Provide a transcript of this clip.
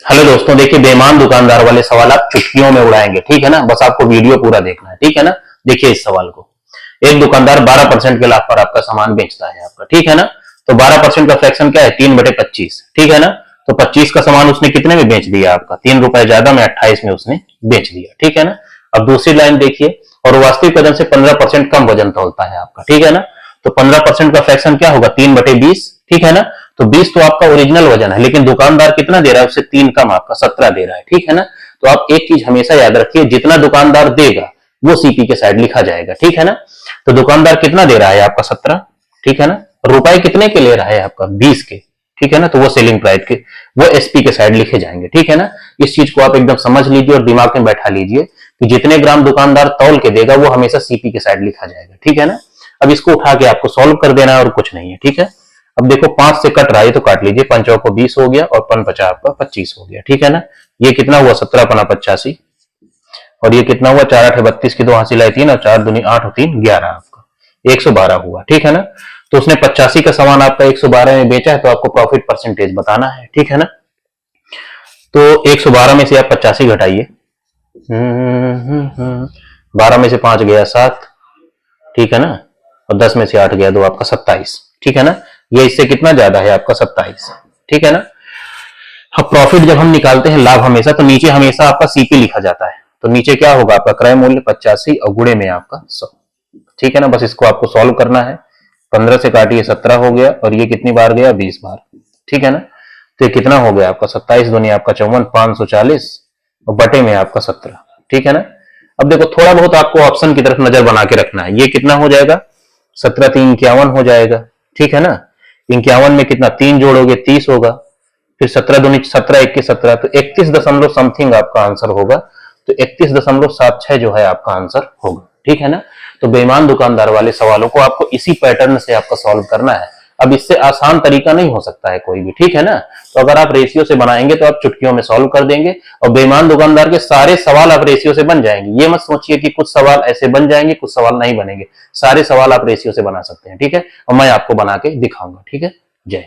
Hello दोस्तों, देखिए बेईमान दुकानदार वाले सवाल आप चुटकियों में उड़ाएंगे, ठीक है ना। बस आपको वीडियो पूरा देखना है, ठीक है ना। देखिए इस सवाल को, एक दुकानदार 12% के लाभ पर आपका सामान बेचता है आपका, ठीक है ना। तो 12% का फ्रैक्शन क्या है, 3/25, ठीक है ना। तो 25 का सामान उसने कितने में बेच दिया आपका, 3 रुपए ज्यादा में 28 में उसने बेच दिया, ठीक है ना। अब दूसरी लाइन देखिए, और वास्तविक वजन से 15% कम वजन तौलता है आपका, ठीक है ना। तो 15% का फ्रैक्शन क्या होगा, 3/20, ठीक है ना। तो 20 तो आपका ओरिजिनल वजन है, लेकिन दुकानदार कितना दे रहा है, उससे 3 कम आपका 17 दे रहा है, ठीक है ना। तो आप एक चीज हमेशा याद रखिए, जितना दुकानदार देगा वो सीपी के साइड लिखा जाएगा, ठीक है ना। तो दुकानदार कितना दे रहा है आपका 17, ठीक है ना। रुपए कितने के ले रहा है आपका, 20 के, ठीक है ना। तो वो सेलिंग प्राइस के, वो एसपी के साइड लिखे जाएंगे, ठीक है ना। इस चीज को आप एकदम समझ लीजिए और दिमाग में बैठा लीजिए कि जितने ग्राम दुकानदार तौल के देगा वो हमेशा सीपी के साइड लिखा जाएगा, ठीक है ना। अब इसको उठा के आपको सॉल्व कर देना है और कुछ नहीं है, ठीक है। अब देखो 5 से कट रहा है तो काट लीजिए, 5 को 20 हो गया और 5 आपका 25 हो गया, ठीक है ना। ये कितना हुआ, 17×85, और ये कितना हुआ, 4×8=32 की 2 हासिल लाए 3 और 4 दूनी 8 और 3 11 आपका 112 हुआ, ठीक है ना। तो उसने 85 का सामान आपका 112 में बेचा है, तो आपको प्रॉफिट परसेंटेज बताना है, ठीक है ना। तो 112 में से आप 85 घटाइए, 12 में से 5 गया 7, ठीक है ना। और 10 में से 8 गया 2, आपका 27, ठीक है ना। ये इससे कितना ज्यादा है आपका 27, ठीक है ना। अब प्रॉफिट जब हम निकालते हैं, लाभ हमेशा, तो नीचे हमेशा आपका सीपी लिखा जाता है। तो नीचे क्या होगा आपका, क्रय मूल्य 85 और गुणे में आपका 100, ठीक है ना। बस इसको आपको सॉल्व करना है। 15 से काटिए 17 हो गया, और ये कितनी बार गया, 20 बार, ठीक है ना। तो ये कितना हो गया आपका 27 दूनी आपका 54, 540 और बटे में आपका 17, ठीक है ना। अब देखो थोड़ा बहुत आपको ऑप्शन की तरफ नजर बना के रखना है। ये कितना हो जाएगा, 17 3 51 हो जाएगा, ठीक है ना। 51 में कितना 3 जोड़ोगे 30 होगा, फिर 17 दूनी 17 21 17, तो 31 दशमलव समथिंग आपका आंसर होगा। तो 31.76 जो है आपका आंसर होगा, ठीक है ना। तो बेईमान दुकानदार वाले सवालों को आपको इसी पैटर्न से आपका सॉल्व करना है। अब इससे आसान तरीका नहीं हो सकता है कोई भी, ठीक है ना। तो अगर आप रेशियो से बनाएंगे तो आप चुटकियों में सॉल्व कर देंगे, और बेईमान दुकानदार के सारे सवाल आप रेशियो से बन जाएंगे। ये मत सोचिए कि कुछ सवाल ऐसे बन जाएंगे कुछ सवाल नहीं बनेंगे, सारे सवाल आप रेशियो से बना सकते हैं, ठीक है। और मैं आपको बना के दिखाऊंगा, ठीक है। जय